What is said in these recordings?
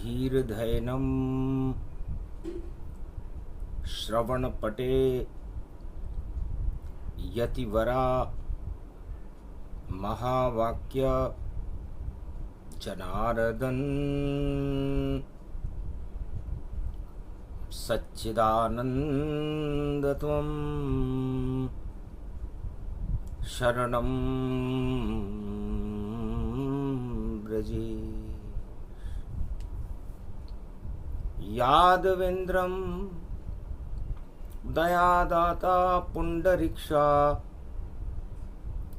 धीर्धैनं श्रवणपटे यतिवरा महावाक्य जनार्दन सच्चिदानन्दत्वं शरणं व्रजे। यादवेन्द्रं दयादाता पुण्डरीक्षा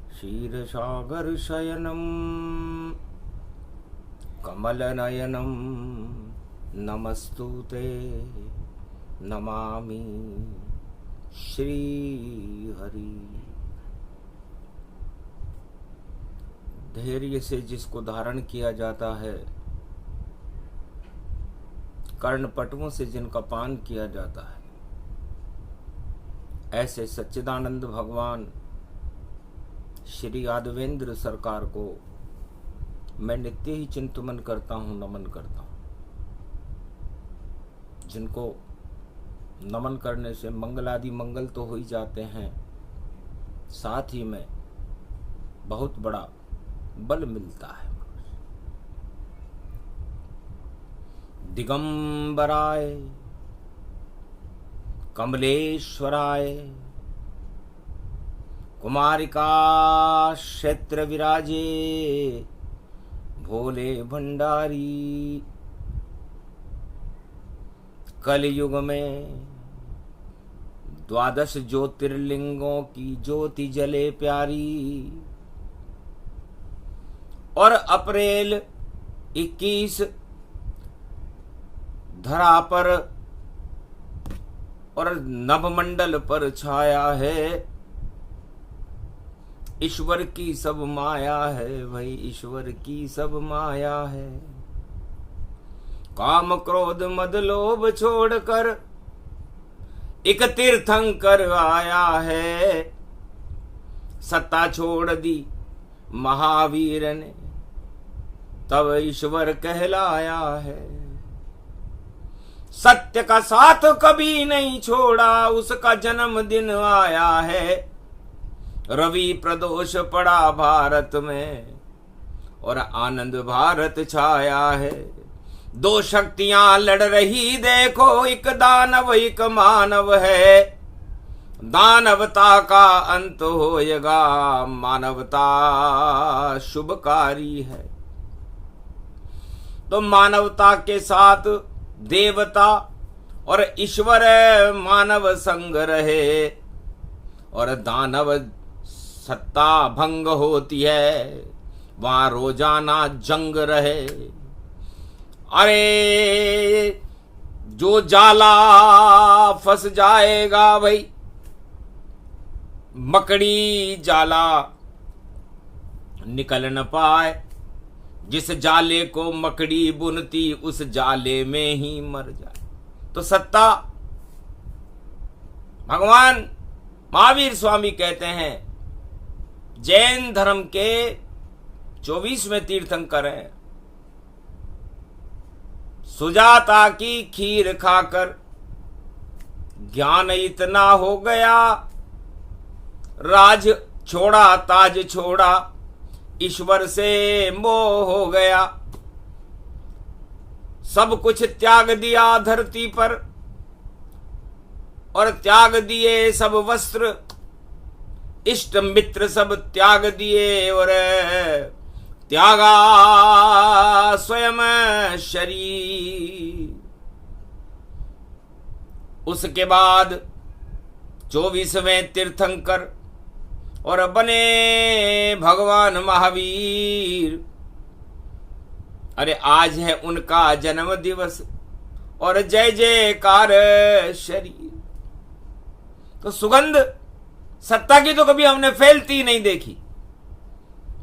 क्षीरसागरशयनं कमलनयनं नमस्तुते नमामि श्रीहरि। धैर्य से जिसको धारण किया जाता है, कर्णपटुओं से जिनका पान किया जाता है, ऐसे सच्चिदानंद भगवान श्री यादवेंद्र सरकार को मैं नित्य ही चिंतन करता हूँ, नमन करता हूँ। जिनको नमन करने से मंगलादि मंगल तो हो ही जाते हैं, साथ ही में बहुत बड़ा बल मिलता है। दिगंबराय कमलेश्वराय कुमारिका क्षेत्र विराजे भोले भंडारी। कलयुग में 12 ज्योतिर्लिंगों की ज्योति जले प्यारी, और अप्रैल 21 धरा पर और नभमंडल पर छाया है। ईश्वर की सब माया है भाई, ईश्वर की सब माया है। काम क्रोध मद लोभ छोड़कर एक तीर्थंकर आया है। सत्ता छोड़ दी महावीर ने, तब ईश्वर कहलाया है। सत्य का साथ कभी नहीं छोड़ा, उसका जन्मदिन आया है। रवि प्रदोष पड़ा भारत में और आनंद भारत छाया है। दो शक्तियां लड़ रही देखो, एक दानव एक मानव है। दानवता का अंत होएगा, मानवता शुभकारी है। तो मानवता के साथ देवता और ईश्वर मानव संग रहे, और दानव सत्ता भंग होती है, वहां रोजाना जंग रहे। अरे जो जाला फंस जाएगा भाई, मकड़ी जाला निकल न पाए। जिस जाले को मकड़ी बुनती, उस जाले में ही मर जाए। तो सत्ता, भगवान महावीर स्वामी कहते हैं, जैन धर्म के 24वें तीर्थंकर हैं। सुजाता की खीर खाकर ज्ञान इतना हो गया, राज छोड़ा ताज छोड़ा, ईश्वर से मोह हो गया। सब कुछ त्याग दिया धरती पर, और त्याग दिए सब वस्त्र, इष्ट मित्र सब त्याग दिए, और त्यागा स्वयं शरीर। उसके बाद 24वें तीर्थंकर और बने भगवान महावीर। अरे आज है उनका जन्म दिवस, और जय जयकार शरीर। तो सुगंध सत्ता की तो कभी हमने फैलती नहीं देखी।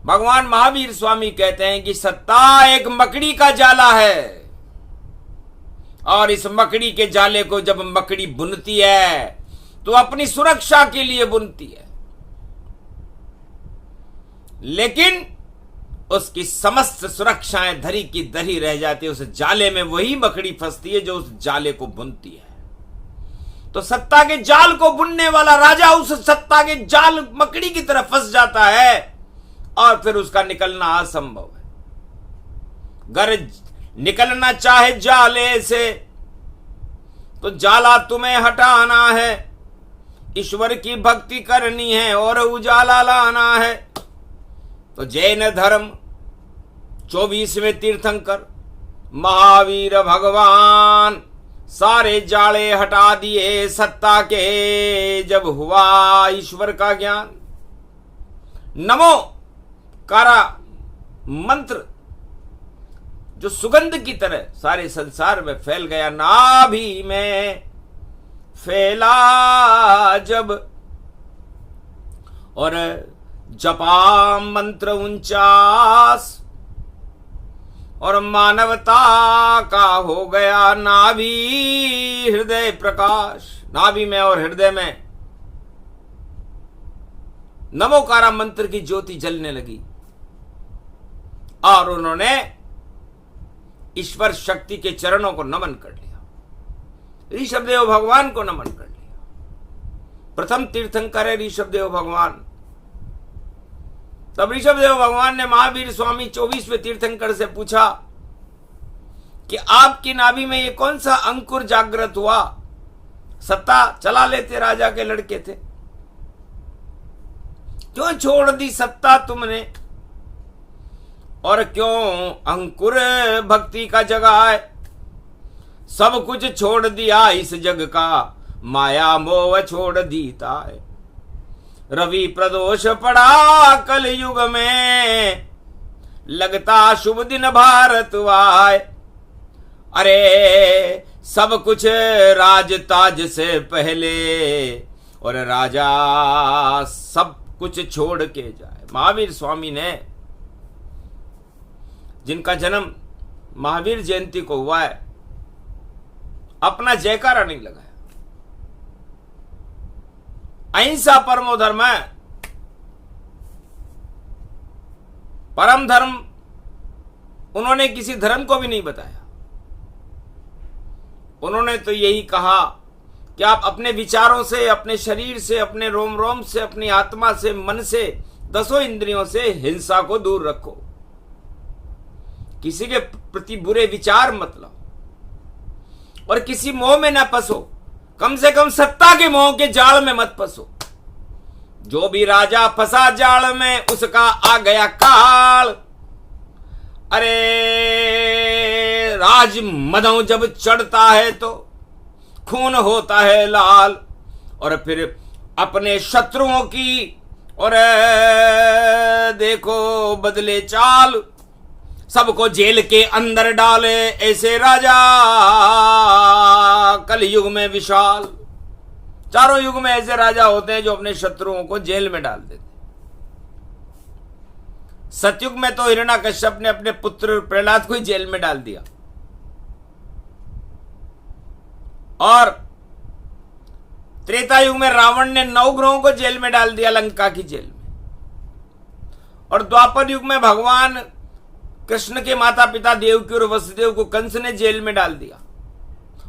भगवान महावीर स्वामी कहते हैं कि सत्ता एक मकड़ी का जाला है, और इस मकड़ी के जाले को जब मकड़ी बुनती है तो अपनी सुरक्षा के लिए बुनती है। लेकिन उसकी समस्त सुरक्षाएं धरी की धरी रह जाती है। उस जाले में वही मकड़ी फंसती है जो उस जाले को बुनती है। तो सत्ता के जाल को बुनने वाला राजा उस सत्ता के जाल मकड़ी की तरह फंस जाता है और फिर उसका निकलना असंभव है। अगर निकलना चाहे जाले से तो जाला तुम्हें हटाना है, ईश्वर की भक्ति करनी है और उजाला लाना है। तो जैन धर्म 24वें तीर्थंकर महावीर भगवान सारे जाले हटा दिए सत्ता के, जब हुआ ईश्वर का ज्ञान। नमो कारा मंत्र जो सुगंध की तरह सारे संसार में फैल गया, नाभि में फैला जब, और जपा मंत्र 49 और मानवता का हो गया नाभि हृदय प्रकाश। नाभि में और हृदय में नमोकारा मंत्र की ज्योति जलने लगी और उन्होंने ईश्वर शक्ति के चरणों को नमन कर लिया। ऋषभदेव भगवान को नमन कर लिया। प्रथम तीर्थंकर है ऋषभदेव भगवान। तब ऋषभदेव भगवान ने महावीर स्वामी 24वें तीर्थंकर से पूछा कि आपकी नाभि में ये कौन सा अंकुर जागृत हुआ? सत्ता चला लेते राजा के लड़के थे, क्यों छोड़ दी सत्ता तुमने और क्यों अंकुर भक्ति का जगाए? सब कुछ छोड़ दिया इस जग का, माया मोह छोड़ दीता है। रवि प्रदोष पड़ा कल युग में, लगता शुभ दिन भारत वाय। अरे सब कुछ राज ताज से पहले और राजा सब कुछ छोड़ के जाए। महावीर स्वामी ने, जिनका जन्म महावीर जयंती को हुआ है, अपना जयकारा नहीं लगाया। अहिंसा परमो धर्म है। परम धर्म उन्होंने किसी धर्म को भी नहीं बताया। उन्होंने तो यही कहा कि आप अपने विचारों से, अपने शरीर से, अपने रोम रोम से, अपनी आत्मा से, मन से, 10 इंद्रियों से हिंसा को दूर रखो। किसी के प्रति बुरे विचार मत लाओ और किसी मोह में ना फंसो। कम से कम सत्ता के मोह के जाल में मत फंसो। जो भी राजा फंसा जाल में उसका आ गया काल। अरे राज मदों जब चढ़ता है तो खून होता है लाल, और फिर अपने शत्रुओं की और देखो बदले चाल, सबको जेल के अंदर डाले ऐसे राजा कल युग में विशाल। चारों युग में ऐसे राजा होते हैं जो अपने शत्रुओं को जेल में डाल देते। सतयुग में तो हिरण्याकश्यप ने अपने पुत्र प्रहलाद को ही जेल में डाल दिया, और त्रेता युग में रावण ने 9 ग्रहों को जेल में डाल दिया, लंका की जेल में। और द्वापर युग में भगवान कृष्ण के माता पिता देवकी और वसुदेव को कंस ने जेल में डाल दिया,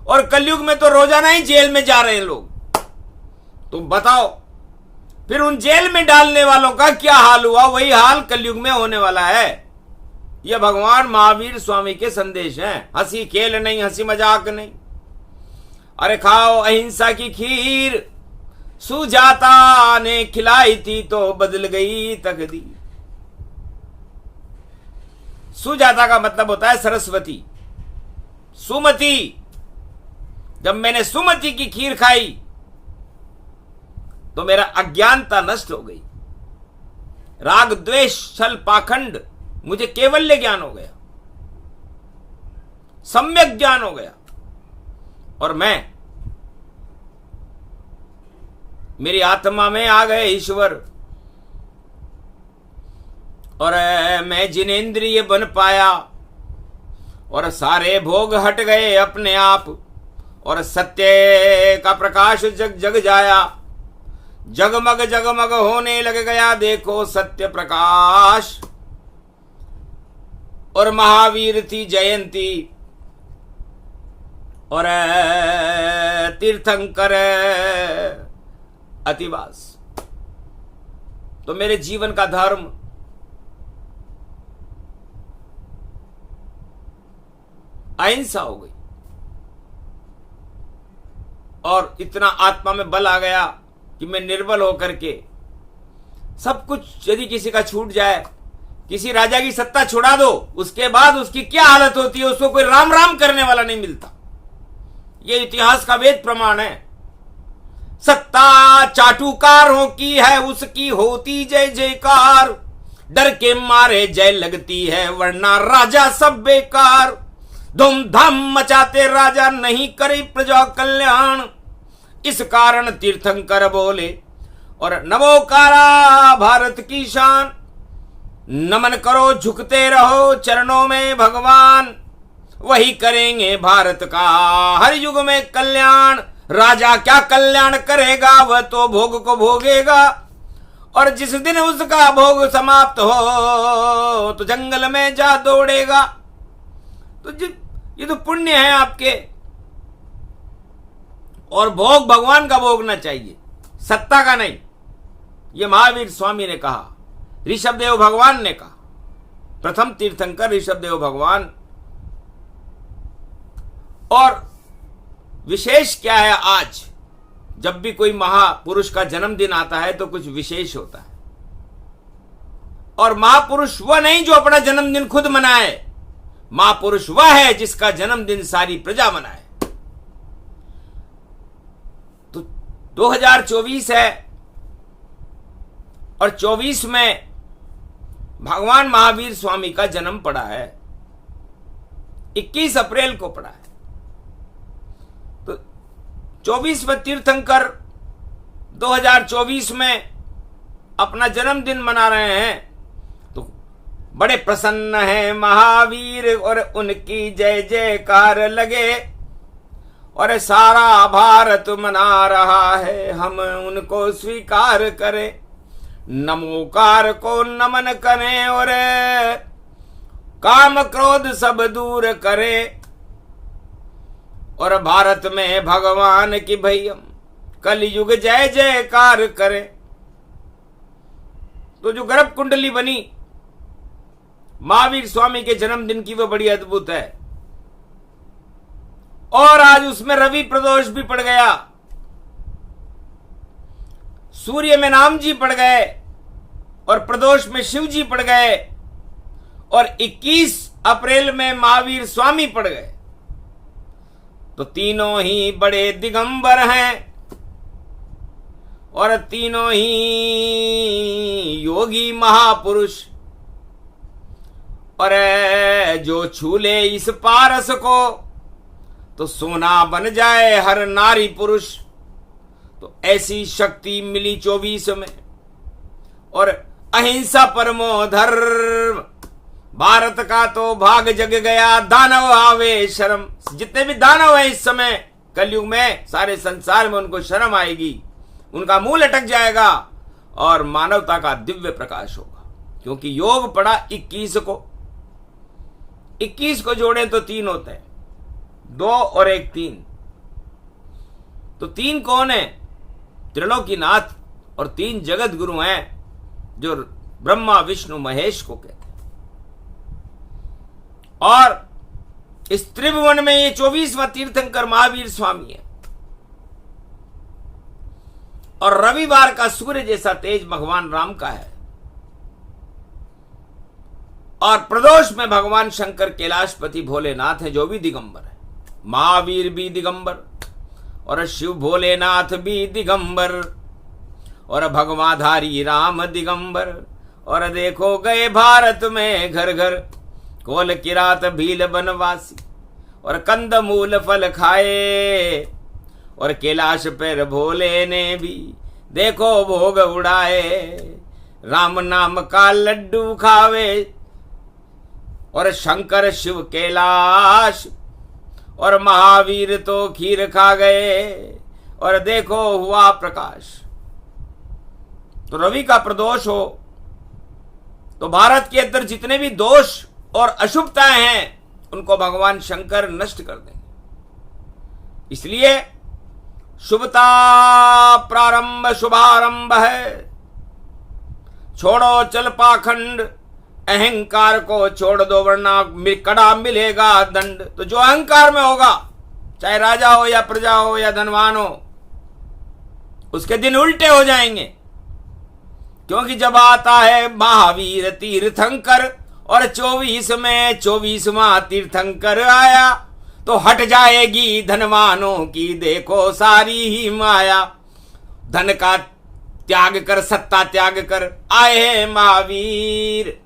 और कलयुग में तो रोजाना ही जेल में जा रहे हैं लोग। तो बताओ फिर उन जेल में डालने वालों का क्या हाल हुआ? वही हाल कलयुग में होने वाला है। यह भगवान महावीर स्वामी के संदेश हैं। हंसी खेल नहीं, हंसी मजाक नहीं। अरे खाओ अहिंसा की खीर, सुजाता ने खिलाई थी तो बदल गई तकदीर। सुजाता का मतलब होता है सरस्वती, सुमति। जब मैंने सुमति की खीर खाई तो मेरा अज्ञानता नष्ट हो गई। राग द्वेष छल पाखंड, मुझे केवल्य ज्ञान हो गया, सम्यक ज्ञान हो गया, और मेरी आत्मा में आ गए ईश्वर। और मैं जिनेंद्रिय बन पाया और सारे भोग हट गए अपने आप, और सत्य का प्रकाश जग जग जाया। जगमग जगमग होने लग गया देखो सत्य प्रकाश। और महावीर थी जयंती और तीर्थंकर अतिवास। तो मेरे जीवन का धर्म अहिंसा हो गई और इतना आत्मा में बल आ गया कि मैं निर्बल होकर के सब कुछ, यदि किसी का छूट जाए, किसी राजा की सत्ता छुड़ा दो, उसके बाद उसकी क्या हालत होती है, उसको कोई राम राम करने वाला नहीं मिलता। यह इतिहास का वेद प्रमाण है। सत्ता चाटुकारों की है, उसकी होती जय जयकार, डर के मारे जय लगती है वरना राजा सब बेकार। धूमधाम मचाते राजा नहीं करे प्रजा कल्याण, इस कारण तीर्थंकर बोले और नमोकारा भारत की शान। नमन करो झुकते रहो चरणों में भगवान, वही करेंगे भारत का हर युग में कल्याण। राजा क्या कल्याण करेगा, वह तो भोग को भोगेगा, और जिस दिन उसका भोग समाप्त हो तो जंगल में जा दौड़ेगा। तो ये तो पुण्य है आपके, और भोग भगवान का भोगना चाहिए, सत्ता का नहीं। ये महावीर स्वामी ने कहा, ऋषभदेव भगवान ने कहा, प्रथम तीर्थंकर ऋषभदेव भगवान। और विशेष क्या है, आज जब भी कोई महापुरुष का जन्मदिन आता है तो कुछ विशेष होता है। और महापुरुष वह नहीं जो अपना जन्मदिन खुद मनाए, महापुरुष वह है जिसका जन्मदिन सारी प्रजा मनाए। तो 2024 है और 24 में भगवान महावीर स्वामी का जन्म पड़ा है, 21 अप्रैल को पड़ा है। तो 24वें तीर्थंकर 2024 में अपना जन्मदिन मना रहे हैं, तो बड़े प्रसन्न हैं महावीर और उनकी जय जयकार लगे, और सारा भारत मना रहा है, हम उनको स्वीकार करें, नमोकार को नमन करें और काम क्रोध सब दूर करें, और भारत में भगवान की भैयम कलयुग जय जयकार करें। तो जो गर्भ कुंडली बनी महावीर स्वामी के जन्मदिन की, वो बड़ी अद्भुत है। और आज उसमें रवि प्रदोष भी पड़ गया, सूर्य में नाम जी पड़ गए और प्रदोष में शिव जी पड़ गए, और 21 अप्रैल में महावीर स्वामी पड़ गए। तो तीनों ही बड़े दिगंबर हैं और तीनों ही योगी महापुरुष, और जो छूले इस पारस को तो सोना बन जाए हर नारी पुरुष। तो ऐसी शक्ति मिली 24 में, और अहिंसा परमो धर्म, भारत का तो भाग जग गया, दानव आवे शर्म। जितने भी दानव हैं इस समय कलयुग में, सारे संसार में उनको शर्म आएगी, उनका मुंह लटक जाएगा और मानवता का दिव्य प्रकाश होगा। क्योंकि योग पड़ा 21 को, 21 को जोड़ें तो 3 होते हैं, 2 और 1 3। तो 3 कौन है? त्रिलोकीनाथ, और 3 जगत गुरु हैं जो ब्रह्मा विष्णु महेश को कहते हैं। और इस त्रिभुवन में ये 24वां तीर्थंकर महावीर स्वामी है, और रविवार का सूर्य जैसा तेज भगवान राम का है, और प्रदोष में भगवान शंकर कैलाशपति भोलेनाथ है जो भी दिगंबर है। महावीर भी दिगंबर और शिव भोलेनाथ भी दिगंबर, और भगवाधारी राम दिगंबर। और देखो गए भारत में घर घर, कोल किरात भील बनवासी, और कंद मूल फल खाए, और कैलाश पर भोले ने भी देखो भोग उड़ाए। राम नाम का लड्डू खावे, और शंकर शिव कैलाश, और महावीर तो खीर खा गए, और देखो हुआ प्रकाश। तो रवि का प्रदोष हो तो भारत के अंदर जितने भी दोष और अशुभताएं हैं उनको भगवान शंकर नष्ट कर देंगे। इसलिए शुभता प्रारंभ शुभारंभ है, छोड़ो चल पाखंड, अहंकार को छोड़ दो वरना कड़ा मिलेगा दंड। तो जो अहंकार में होगा, चाहे राजा हो या प्रजा हो या धनवान हो, उसके दिन उल्टे हो जाएंगे। क्योंकि जब आता है महावीर तीर्थंकर और 24 में 24वां तीर्थंकर आया, तो हट जाएगी धनवानों की देखो सारी ही माया। धन का त्याग कर, सत्ता त्याग कर आए हैं महावीर।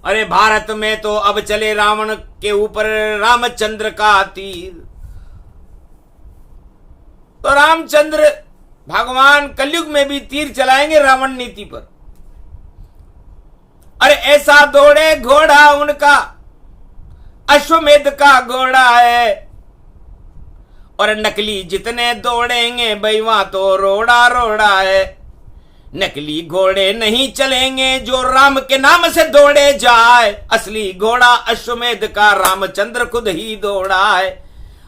अरे भारत में तो अब चले रावण के ऊपर रामचंद्र का तीर। तो रामचंद्र भगवान कलयुग में भी तीर चलाएंगे रावण नीति पर। अरे ऐसा दौड़े घोड़ा उनका, अश्वमेध का घोड़ा है। और नकली जितने दौड़ेंगे भाई वहां तो रोड़ा रोड़ा है। नकली घोड़े नहीं चलेंगे जो राम के नाम से दौड़े जाए। असली घोड़ा अश्वमेध का रामचंद्र खुद ही दौड़ा है।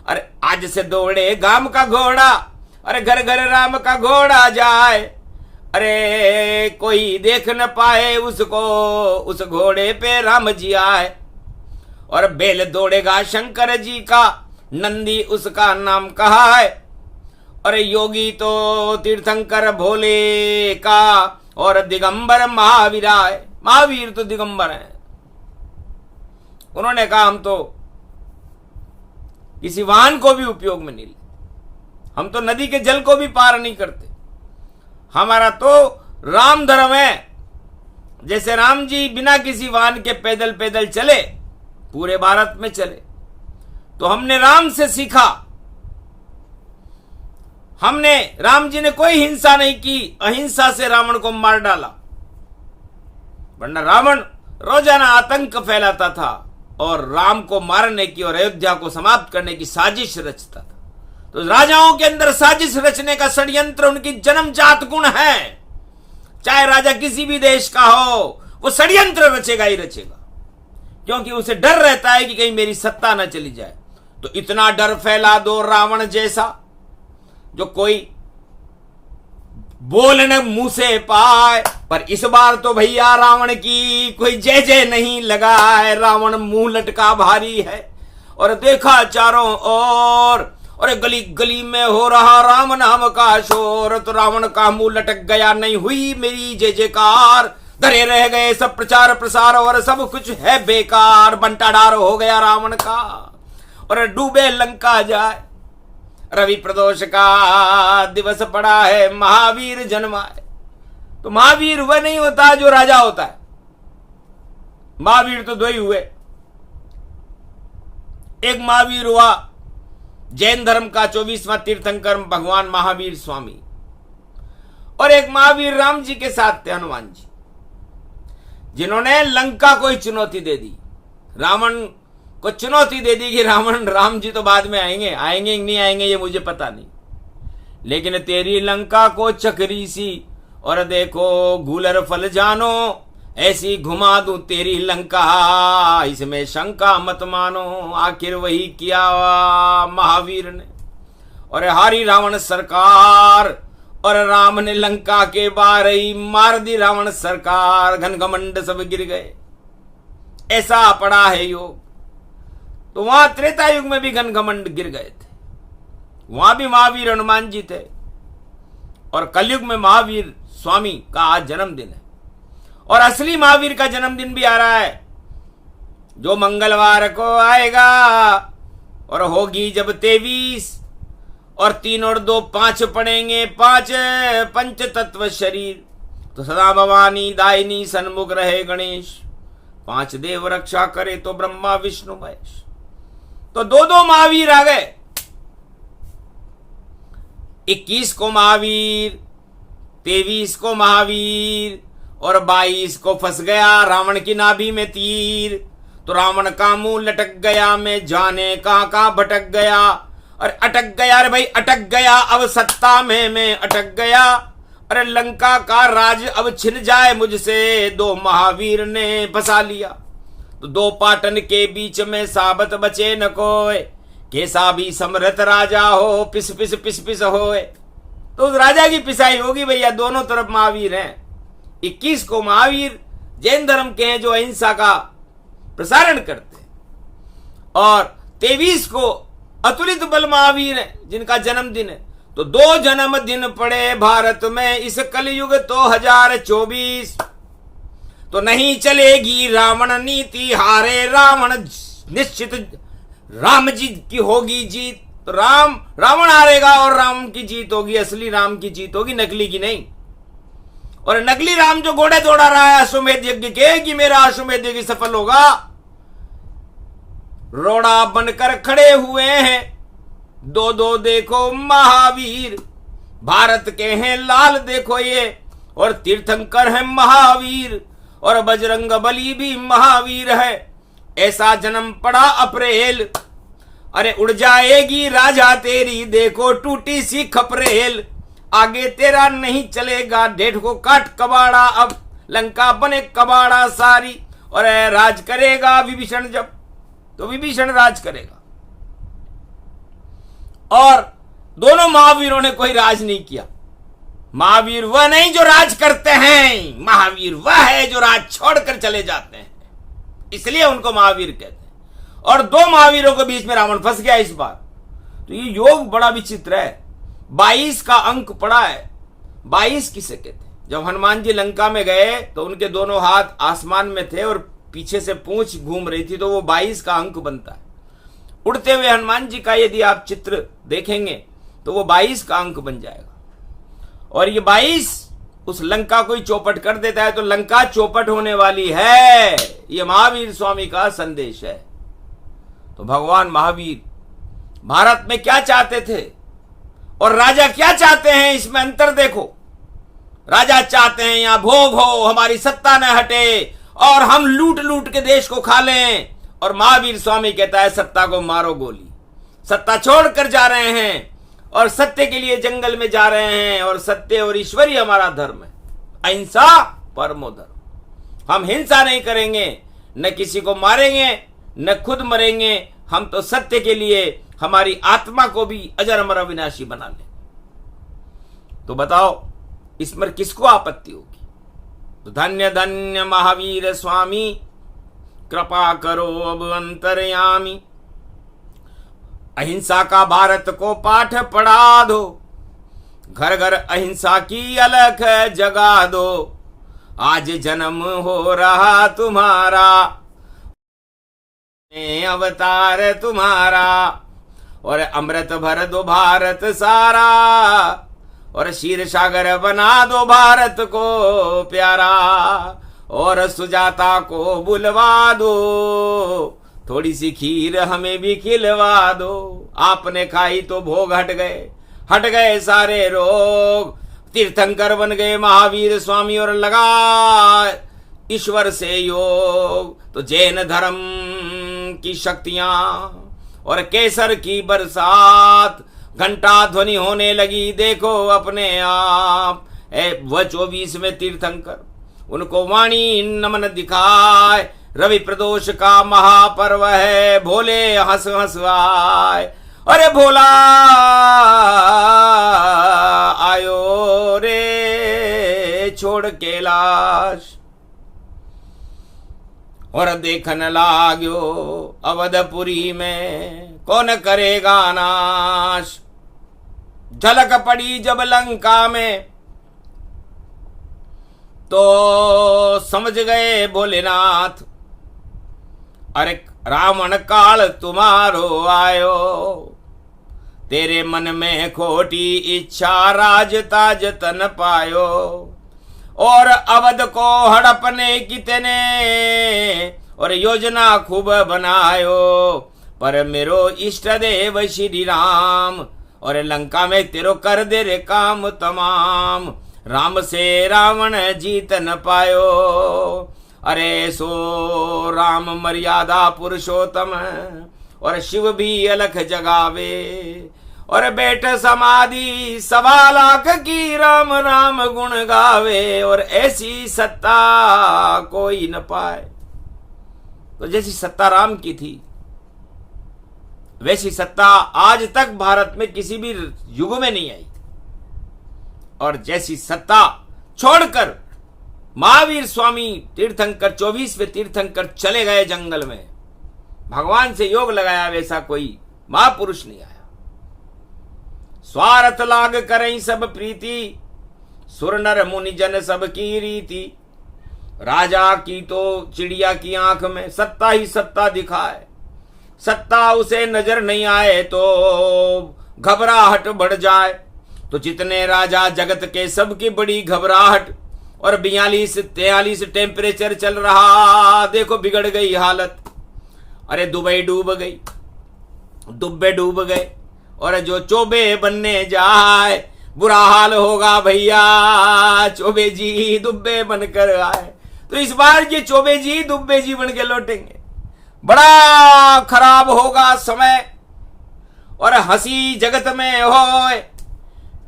अरे आज से दौड़े गांव का घोड़ा, अरे घर घर राम का घोड़ा जाए। अरे कोई देख न पाए उसको, उस घोड़े पे राम जी आए। और बैल दौड़ेगा शंकर जी का, नंदी उसका नाम कहा है। अरे योगी तो तीर्थंकर भोले का, और दिगंबर महावीर है। महावीर तो दिगंबर है। उन्होंने कहा हम तो किसी वाहन को भी उपयोग में नहीं ले, हम तो नदी के जल को भी पार नहीं करते। हमारा तो राम धर्म है। जैसे राम जी बिना किसी वाहन के पैदल पैदल चले, पूरे भारत में चले। तो हमने राम से सीखा। हमने, राम जी ने कोई हिंसा नहीं की, अहिंसा से रावण को मार डाला। वरना रावण रोजाना आतंक फैलाता था और राम को मारने की और अयोध्या को समाप्त करने की साजिश रचता था। तो राजाओं के अंदर साजिश रचने का षड्यंत्र उनकी जन्मजात गुण है। चाहे राजा किसी भी देश का हो, वो षड्यंत्र रचेगा ही रचेगा, क्योंकि उसे डर रहता है कि कहीं मेरी सत्ता न चली जाए। तो इतना डर फैला दो रावण जैसा, जो कोई बोलने मुंह से पाए। पर इस बार तो भैया रावण की कोई जय जय नहीं लगा है। रावण मुंह लटका भारी है। और देखा चारों ओर, और गली गली में हो रहा राम नाम का शोर। तो रावण का मुंह लटक गया, नहीं हुई मेरी जय जयकार। धरे रह गए सब प्रचार प्रसार और सब कुछ है बेकार। बंटाढार हो गया रावण का और डूबे लंका जाए। रवि प्रदोष का दिवस पड़ा है, महावीर जन्माए। तो महावीर वह नहीं होता जो राजा होता है। महावीर तो दो ही हुए। एक महावीर हुआ जैन धर्म का 24वां तीर्थंकर भगवान महावीर स्वामी, और एक महावीर राम जी के साथ थे हनुमान जी, जिन्होंने लंका को ही चुनौती दे दी। रावण को चुनौती दे दी कि राम जी तो बाद में आएंगे, आएंगे नहीं आएंगे ये मुझे पता नहीं, लेकिन तेरी लंका को चक्री सी और देखो गूलर फल जानो, ऐसी घुमा दूं तेरी लंका, इसमें शंका मत मानो। आखिर वही किया महावीर ने, और हारी रावण सरकार, और राम ने लंका के बाहर ही मार दी रावण सरकार। घनघमंड सब गिर गए। ऐसा पड़ा है योग। तो वहां त्रेता युग में भी घनघमंड गिर गए थे, वहां भी महावीर हनुमान जी थे। और कलयुग में महावीर स्वामी का आज जन्मदिन है, और असली महावीर का जन्मदिन भी आ रहा है, जो मंगलवार को आएगा। और होगी जब 23, और 3 और 2 5 पड़ेंगे, 5 पंच तत्व शरीर। तो सदा भवानी दायिनी सन्मुख रहे गणेश, 5 देव रक्षा करे तो ब्रह्मा विष्णु महेश। तो 2 महावीर आ गए। 21 को महावीर, 23 को महावीर, और 22 को फंस गया रावण की नाभि में तीर। तो रावण का मुंह लटक गया, मैं जाने कहां भटक गया, और अटक गया रे भाई अटक गया। अब सत्ता में मैं अटक गया, अरे लंका का राज अब छिन जाए मुझसे, 2 महावीर ने फंसा लिया। तो दो पाटन के बीच में साबत बचे न कोय, कैसा भी समरथ राजा हो पिस पिस पिस पिस होए। तो उस राजा की पिसाई होगी भैया, दोनों तरफ महावीर हैं। 21 को महावीर जैन धर्म के हैं जो अहिंसा का प्रसारण करते हैं, और 23 को अतुलित बल महावीर हैं जिनका जन्मदिन है। तो 2 जन्मदिन पड़े भारत में इस कलयुग 2024। तो नहीं चलेगी रावण नीति, हारे रावण निश्चित राम जी की होगी जीत। तो रावण हारेगा और राम की जीत होगी, असली राम की जीत होगी, नकली की नहीं। और नकली राम जो घोड़े दौड़ा रहा है अश्वमेध यज्ञ के कि मेरा अश्वमेध यज्ञ सफल होगा, रोड़ा बनकर खड़े हुए हैं 2-2 देखो महावीर। भारत के हैं लाल देखो ये, और तीर्थंकर है महावीर, और बजरंग बली भी महावीर है। ऐसा जन्म पड़ा अप्रैल, अरे उड़ जाएगी राजा तेरी देखो टूटी सी खपरेल। आगे तेरा नहीं चलेगा डेढ़ को काट कबाड़ा, अब लंका बने कबाड़ा सारी। और राज करेगा विभीषण, जब तो विभीषण राज करेगा। और दोनों महावीरों ने कोई राज नहीं किया। महावीर वह नहीं जो राज करते हैं, महावीर वह है जो राज छोड़कर चले जाते हैं, इसलिए उनको महावीर कहते हैं। और 2 महावीरों के बीच में रावण फंस गया इस बार। तो ये योग बड़ा विचित्र है। 22 का अंक पड़ा है। 22 किसे कहते हैं? जब हनुमान जी लंका में गए तो उनके दोनों हाथ आसमान में थे और पीछे से पूंछ घूम रही थी, तो वो 22 का अंक बनता है। उड़ते हुए हनुमान जी का यदि आप चित्र देखेंगे तो वो 22 का अंक बन जाएगा। और ये 22 उस लंका को ही चौपट कर देता है, तो लंका चौपट होने वाली है। ये महावीर स्वामी का संदेश है। तो भगवान महावीर भारत में क्या चाहते थे और राजा क्या चाहते हैं, इसमें अंतर देखो। राजा चाहते हैं यहां भोग हो, हमारी सत्ता न हटे और हम लूट लूट के देश को खा लें। और महावीर स्वामी कहता है सत्ता को मारो गोली। सत्ता छोड़कर जा रहे हैं और सत्य के लिए जंगल में जा रहे हैं, और सत्य और ईश्वरी हमारा धर्म है। अहिंसा परमो धर्म। हम हिंसा नहीं करेंगे, न किसी को मारेंगे, न खुद मरेंगे। हम तो सत्य के लिए हमारी आत्मा को भी अजर अमर अविनाशी बना ले। तो बताओ इसमें किसको आपत्ति होगी? तो धन्य धन्य महावीर स्वामी, कृपा करो अब अंतर्यामी। अहिंसा का भारत को पाठ पढ़ा दो, घर घर अहिंसा की अलख जगा दो। आज जन्म हो रहा तुम्हारा, अवतार तुम्हारा, और अमृत भर दो भारत सारा, और क्षीर सागर बना दो भारत को प्यारा, और सुजाता को बुलवा दो, थोड़ी सी खीर हमें भी खिलवा दो। आपने खाई तो भोग हट गए सारे रोग। तीर्थंकर बन गए महावीर स्वामी और लगा ईश्वर से योग। तो जैन धर्म की शक्तियां और केसर की बरसात, घंटा ध्वनि होने लगी देखो अपने आप। वह 24 में तीर्थंकर उनको वाणी नमन दिखाए। रवि प्रदोष का महापर्व है, भोले हंस हंस आए। अरे भोला आयो रे छोड़ कैलाश, और देखन लाग्यो अवधपुरी में कौन करेगा नाश। झलक पड़ी जब लंका में तो समझ गए भोलेनाथ, अरे रावण काल तुम्हारो आयो। तेरे मन में खोटी इच्छा राज ताज तन पायो, और अवध को हड़पने की तेने और योजना खूब बनायो। पर मेरो इष्ट देव श्री राम, और लंका में तेरो कर दे रे काम तमाम। राम से रावण जीत न पायो, अरे सो राम मर्यादा पुरुषोत्तम, और शिव भी अलख जगावे। और बैठ समाधि 1.25 लाख की राम राम गुण गावे, और ऐसी सत्ता कोई न पाए। तो जैसी सत्ता राम की थी वैसी सत्ता आज तक भारत में किसी भी युग में नहीं आई। और जैसी सत्ता छोड़कर महावीर स्वामी तीर्थंकर 24वें तीर्थंकर चले गए जंगल में, भगवान से योग लगाया, वैसा कोई महापुरुष नहीं आया। स्वार्थ लाग करई सब प्रीति, सुर नर मुनि जन सब की रीति। राजा की तो चिड़िया की आंख में सत्ता ही सत्ता दिखाए, सत्ता उसे नजर नहीं आए तो घबराहट बढ़ जाए। तो जितने राजा जगत के सबकी बड़ी घबराहट, और 42-43 टेम्परेचर चल रहा, देखो बिगड़ गई हालत। अरे दुबई डूब गई, दुब्बे डूब गए, और जो चोबे बनने जाए बुरा हाल होगा भैया। चोबे जी दुब्बे बनकर आए, तो इस बार ये चोबे जी दुब्बे जी बन के लौटेंगे। बड़ा खराब होगा समय, और हंसी जगत में होए।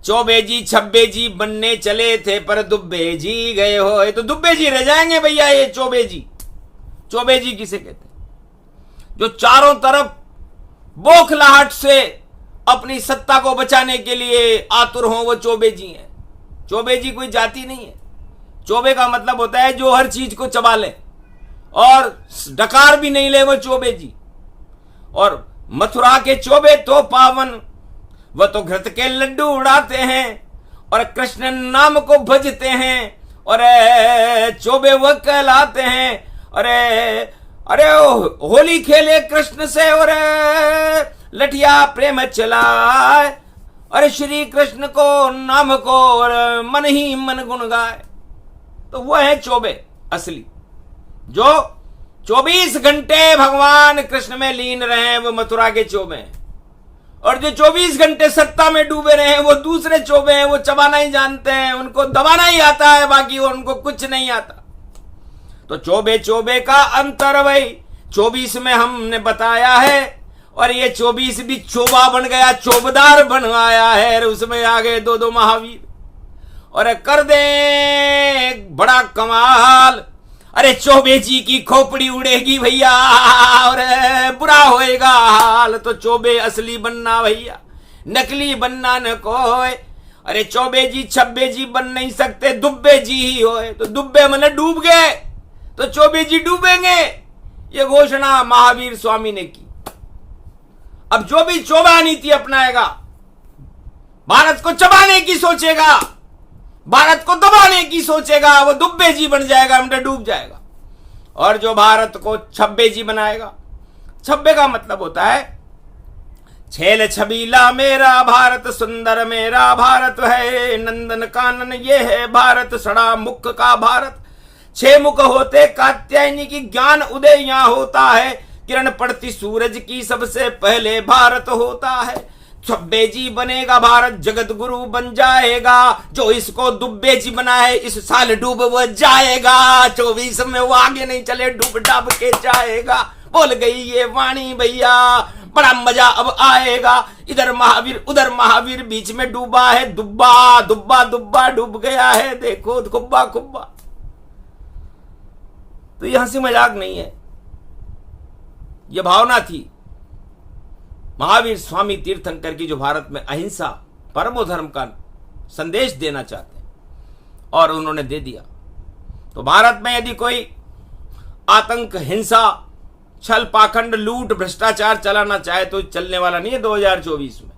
चोबे जी छब्बे जी बनने चले थे, पर दुब्बे जी गए होए, तो दुब्बे जी रह जाएंगे भैया ये चोबे जी। चोबे जी किसे कहते हैं? जो चारों तरफ बौखलाहट से अपनी सत्ता को बचाने के लिए आतुर हों, वो चोबे जी हैं। चोबे जी कोई जाति नहीं है। चोबे का मतलब होता है जो हर चीज को चबा ले और डकार भी नहीं ले, वो चोबे जी। और मथुरा के चोबे तो पावन, वह तो घृत के लड्डू उड़ाते हैं और कृष्ण नाम को भजते हैं, और चोबे वह कहलाते हैं। अरे होली खेले कृष्ण से, और लठिया प्रेम चलाए, अरे श्री कृष्ण को नाम को और मन ही मन गुण गाए। तो वह है चोबे असली, जो 24 घंटे भगवान कृष्ण में लीन रहे, वो मथुरा के चोबे हैं। और जो 24 घंटे सत्ता में डूबे रहे हैं, वो दूसरे चोबे हैं। वो चबाना ही जानते हैं, उनको दबाना ही आता है, बाकी उनको कुछ नहीं आता। तो चोबे चोबे का अंतर वही 24 में हमने बताया है, और ये 24 भी चोबा बन गया, चोबदार बन आया है। उसमें आ गए दो महावीर, और कर दे बड़ा कमाल। अरे चोबे जी की खोपड़ी उड़ेगी भैया, और बुरा होएगा हाल। तो चोबे असली बनना भैया, नकली बनना न कोई। अरे चोबे जी छब्बे जी बन नहीं सकते, दुब्बे जी ही होए। तो दुब्बे मने डूब गए, तो चोबे जी डूबेंगे। ये घोषणा महावीर स्वामी ने की। अब जो भी चोबा नीति अपनाएगा, भारत को चबाने की सोचेगा, भारत को दबाने की सोचेगा, वो दुब्बे जी बन जाएगा, मतलब डूब जाएगा। और जो भारत को छब्बे जी बनाएगा, छब्बे का मतलब होता है छेल छबीला मेरा भारत, सुंदर मेरा भारत है, नंदन कानन ये है भारत, सड़ा मुख का भारत। 6 मुख होते कात्यायनी की, ज्ञान उदय यहां होता है, किरण पड़ती सूरज की सबसे पहले भारत होता है। छब्बे जी बनेगा भारत, जगत गुरु बन जाएगा। जो इसको दुब्बे जी बनाए, इस साल डूब वो जाएगा। 24 में वो आगे नहीं चले, डूब डाब के जाएगा। बोल गई ये वाणी भैया, बड़ा मजा अब आएगा। इधर महावीर उधर महावीर, बीच में डूबा है दुब्बा, दुब्बा दुब्बा डूब गया है, देखो खुब्बा खुब्बा। तो यह हंसी मजाक नहीं है, यह भावना थी महावीर स्वामी तीर्थंकर की, जो भारत में अहिंसा परमो धर्म का संदेश देना चाहते हैं, और उन्होंने दे दिया। तो भारत में यदि कोई आतंक, हिंसा, छल, पाखंड, लूट, भ्रष्टाचार चलाना चाहे तो चलने वाला नहीं है 2024 में।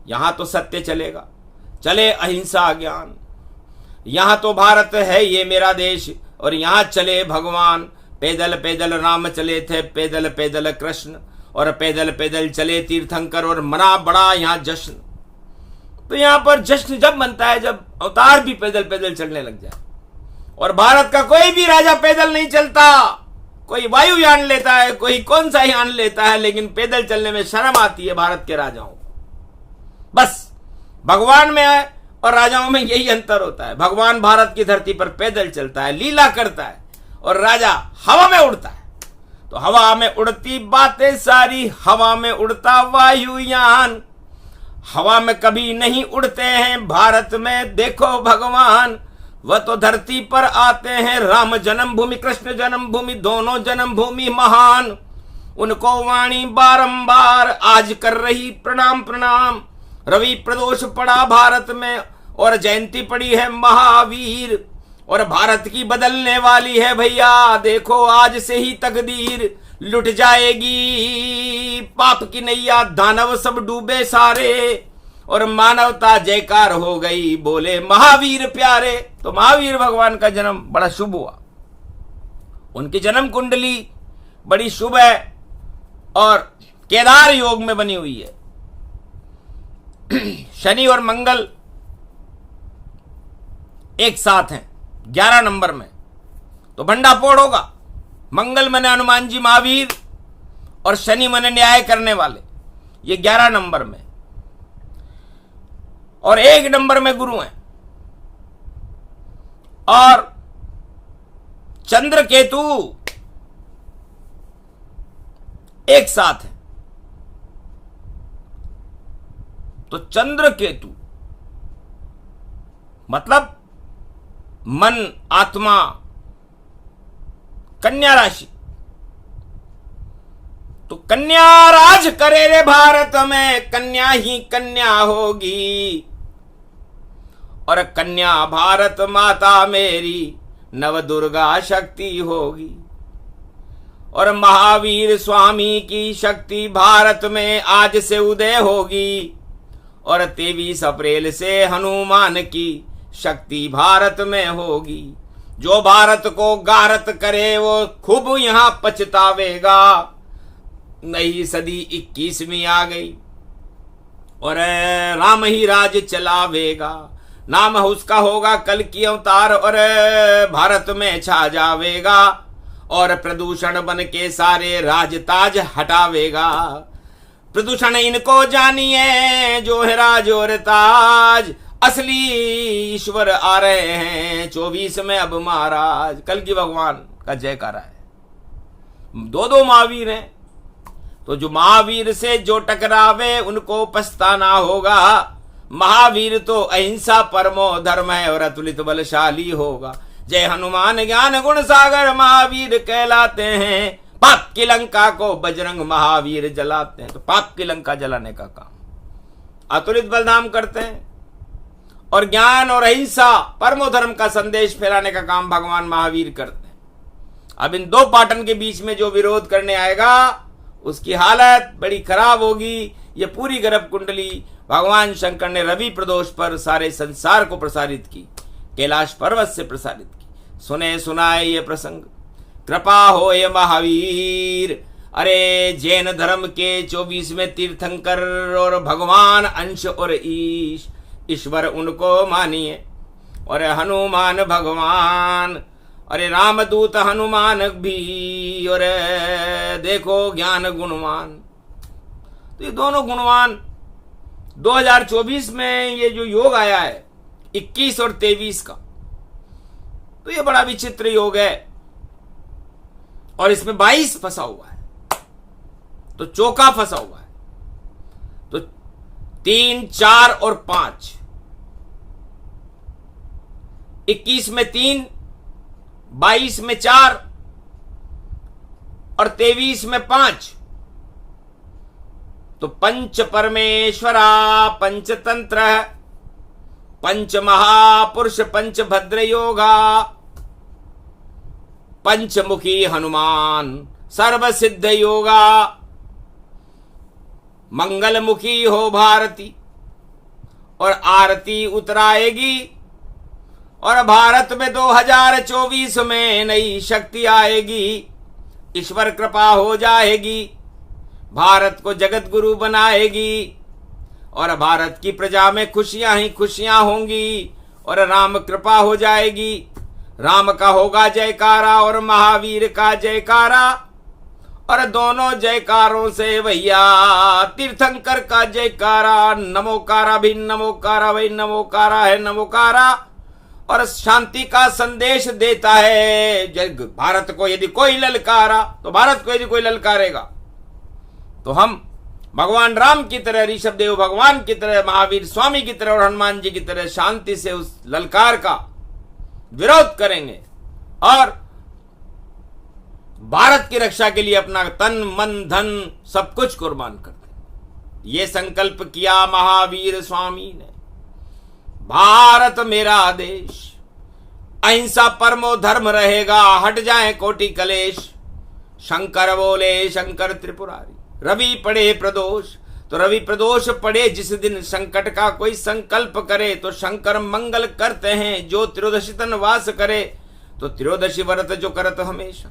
यहां तो सत्य चलेगा, चले अहिंसा ज्ञान। यहां तो भारत है ये मेरा देश, और यहां चले भगवान। पैदल पैदल राम चले थे, पैदल पैदल कृष्ण, और पैदल पैदल चले तीर्थंकर, और मना बड़ा यहाँ जश्न। तो यहां पर जश्न जब बनता है जब अवतार भी पैदल पैदल चलने लग जाए। और भारत का कोई भी राजा पैदल नहीं चलता, कोई वायुयान लेता है, कोई कौन सा यान लेता है, लेकिन पैदल चलने में शर्म आती है भारत के राजाओं को। बस भगवान में और राजाओं में यही अंतर होता है। भगवान भारत की धरती पर पैदल चलता है, लीला करता है, और राजा हवा में उड़ता है। तो हवा में उड़ती बातें सारी, हवा में उड़ता वायुयान। हवा में कभी नहीं उड़ते हैं भारत में देखो भगवान। वह तो धरती पर आते हैं। राम जन्मभूमि कृष्ण जन्मभूमि दोनों जन्मभूमि महान। उनको वाणी बारंबार आज कर रही प्रणाम प्रणाम। रवि प्रदोष पड़ा भारत में और जयंती पड़ी है महावीर। और भारत की बदलने वाली है भैया, देखो आज से ही तकदीर। लुट जाएगी पाप की नैया, दानव सब डूबे सारे और मानवता जयकार हो गई, बोले महावीर प्यारे। तो महावीर भगवान का जन्म बड़ा शुभ हुआ। उनकी जन्म कुंडली बड़ी शुभ है और केदार योग में बनी हुई है। शनि और मंगल एक साथ हैं 11 नंबर में, तो भंडाफोड़ होगा। मंगल मने हनुमान जी महावीर और शनि मने न्याय करने वाले, ये 11 नंबर में। और 1 नंबर में गुरु हैं और चंद्र केतु एक साथ है। तो चंद्र केतु मतलब मन आत्मा, कन्या राशि। तो कन्या राज करे रे भारत में, कन्या ही कन्या होगी। और कन्या भारत माता मेरी नव दुर्गा शक्ति होगी। और महावीर स्वामी की शक्ति भारत में आज से उदय होगी। और 23 अप्रैल से हनुमान की शक्ति भारत में होगी। जो भारत को गारत करे वो खूब यहां पछतावेगा। नई सदी 21वीं आ गई और राम ही राज चलावेगा। नाम उसका होगा कल की अवतार और भारत में छा जावेगा। और प्रदूषण बन के सारे राजताज हटावेगा। प्रदूषण इनको जानिए जो है राज और ताज। असली ईश्वर आ रहे हैं 24 में अब महाराज। कल की भगवान का जयकारा है। 2 महावीर हैं, तो जो महावीर से जो टकरावे उनको पछताना होगा। महावीर तो अहिंसा परमो धर्म है और अतुलित बलशाली होगा। जय हनुमान ज्ञान गुण सागर महावीर कहलाते हैं। पाप की लंका को बजरंग महावीर जलाते हैं। तो पाप की लंका जलाने का काम अतुलित बलधाम करते हैं और ज्ञान और अहिंसा परमो धर्म का संदेश फैलाने का काम भगवान महावीर करते हैं। अब इन 2 पाटन के बीच में जो विरोध करने आएगा उसकी हालत बड़ी खराब होगी। ये पूरी गर्भ कुंडली भगवान शंकर ने रवि प्रदोष पर सारे संसार को प्रसारित की, कैलाश पर्वत से प्रसारित की। सुने सुनाए ये प्रसंग, कृपा हो ये महावीर। अरे जैन धर्म के 24वें तीर्थंकर और भगवान अंश और ईश्वर उनको मानिए। और हनुमान भगवान, अरे रामदूत हनुमान भी, और देखो ज्ञान गुणवान। तो ये दोनों गुणवान 2024 में ये जो योग आया है 21 और 23 का, तो ये बड़ा विचित्र योग है। और इसमें 22 फंसा हुआ है, तो चौका फंसा हुआ है। तो 3, 4 और 5, 21 में 3, 22 में 4 और 23 में 5। तो पंच परमेश्वरा पंचतंत्र पंच महापुरुष पंच भद्र योगा पंचमुखी हनुमान सर्व सिद्ध योगा। मंगलमुखी हो भारती और आरती उतराएगी। और भारत में 2024 में नई शक्ति आएगी। ईश्वर कृपा हो जाएगी, भारत को जगत गुरु बनाएगी। और भारत की प्रजा में खुशियां ही खुशियां होंगी और राम कृपा हो जाएगी। राम का होगा जयकारा और महावीर का जयकारा। और दोनों जयकारों से भैया तीर्थंकर का जयकारा। नमोकारा भी नमोकारा, वही नमोकारा है नमोकारा। और शांति का संदेश देता है भारत को। यदि कोई ललकारा, तो भारत को यदि कोई ललकारेगा तो हम भगवान राम की तरह, ऋषभ देव भगवान की तरह, महावीर स्वामी की तरह और हनुमान जी की तरह शांति से उस ललकार का विरोध करेंगे और भारत की रक्षा के लिए अपना तन मन धन सब कुछ कुर्बान कर दें। ये संकल्प किया महावीर स्वामी ने। भारत मेरा देश, अहिंसा परमो धर्म रहेगा, हट जाए कोटि कलेश। शंकर बोले शंकर त्रिपुरारी, रवि पड़े प्रदोष। तो रवि प्रदोष पड़े जिस दिन संकट का कोई संकल्प करे, तो शंकर मंगल करते हैं। जो त्रयोदशी तन वास करे, तो त्रयोदशी व्रत जो करत हमेशा,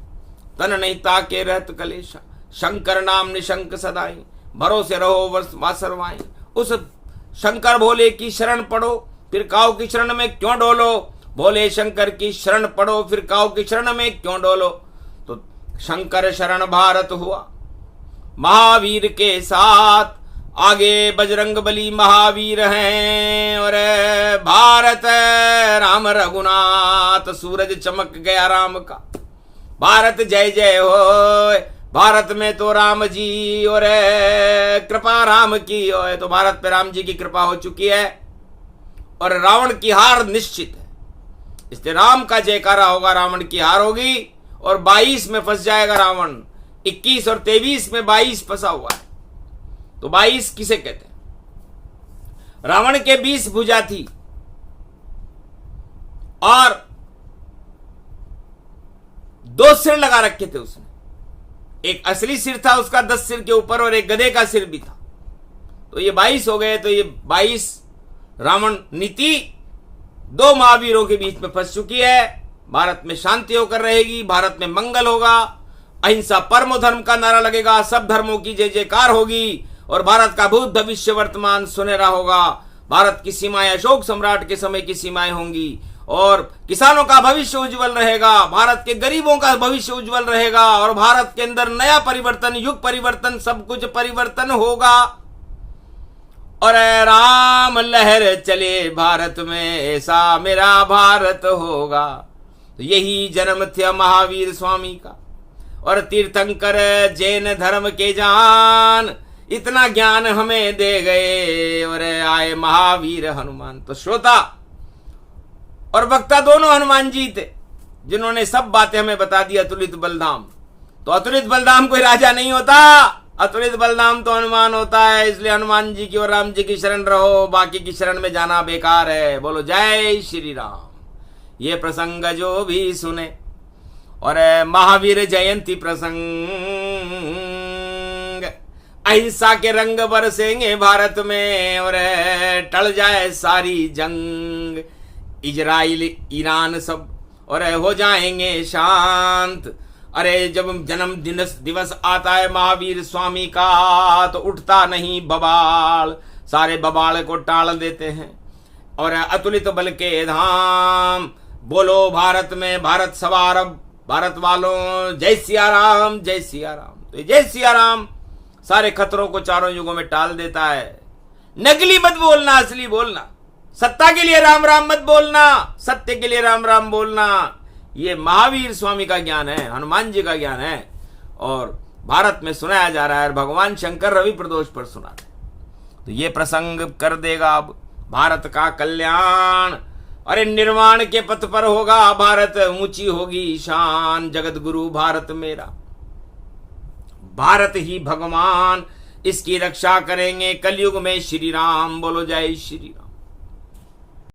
तन नहीं ताके रहत कलेशा। शंकर नाम निशंक सदाई, भरोसे रहो वासरवाई। उस शंकर भोले की शरण पड़ो, फिर काऊ की शरण में क्यों डोलो। भोले शंकर की शरण पड़ो, फिर काऊ की शरण में क्यों डोलो। तो शंकर शरण भारत हुआ महावीर के साथ। आगे बजरंग बली महावीर हैं, और भारत राम रघुनाथ। सूरज चमक गया राम का, भारत जय जय हो। भारत में तो राम जी और कृपा राम की हो। तो भारत पे राम जी की कृपा हो चुकी है और रावण की हार निश्चित है। इसलिए राम का जयकारा होगा, रावण की हार होगी। और 22 में फंस जाएगा रावण। 21 और 23 में 22 फंसा हुआ है। तो 22 किसे कहते हैं? रावण के 20 भुजा थी और 2 सिर लगा रखे थे उसने। एक असली सिर था उसका 10 सिर के ऊपर, और एक गधे का सिर भी था। तो ये 22 हो गए। तो ये 22 रावण नीति 2 महावीरों के बीच में फंस चुकी है। भारत में शांति होकर रहेगी, भारत में मंगल होगा, अहिंसा परमो धर्म का नारा लगेगा, सब धर्मों की जय जयकार होगी, और भारत का भूत भविष्य वर्तमान सुनहरा होगा। भारत की सीमाएं अशोक सम्राट के समय की सीमाएं होंगी, और किसानों का भविष्य उज्जवल रहेगा, भारत के गरीबों का भविष्य उज्जवल रहेगा, और भारत के अंदर नया परिवर्तन, युग परिवर्तन, सब कुछ परिवर्तन होगा। और राम लहर चले भारत में, ऐसा मेरा भारत होगा। तो यही जन्म थे महावीर स्वामी का। और तीर्थंकर जैन धर्म के जान, इतना ज्ञान हमें दे गए, और आए महावीर हनुमान। तो श्रोता और वक्ता दोनों हनुमान जी थे, जिन्होंने सब बातें हमें बता दी। अतुलित बलधाम, तो अतुलित बलधाम कोई राजा नहीं होता, अतुलित बलधाम तो हनुमान होता है। इसलिए हनुमान जी की और राम जी की शरण रहो, बाकी की शरण में जाना बेकार है। बोलो जय श्री राम। ये प्रसंग जो भी सुने, और महावीर जयंती प्रसंग, अहिंसा के रंग बरसेंगे भारत में, और टल जाए सारी जंग। इजराइल ईरान सब और हो जाएंगे शांत। अरे जब जन्म दिवस आता है महावीर स्वामी का, तो उठता नहीं बबाल, सारे बबाल को टाल देते हैं। और अतुलित बल के धाम, बोलो भारत में भारत सवार, भारत वालों जय सिया राम, जय सिया राम। तो जय सिया राम सारे खतरों को चारों युगों में टाल देता है। नकली मत बोलना, असली बोलना। सत्ता के लिए राम राम मत बोलना, सत्य के लिए राम राम बोलना। ये महावीर स्वामी का ज्ञान है, हनुमान जी का ज्ञान है, और भारत में सुनाया जा रहा है। भगवान शंकर रवि प्रदोष पर सुनाते। तो ये प्रसंग कर देगा अब भारत का कल्याण। अरे निर्वाण के पथ पर होगा भारत, ऊंची होगी शान। जगत गुरु भारत मेरा, भारत ही भगवान, इसकी रक्षा करेंगे कलयुग में श्री राम। बोलो जय श्री राम।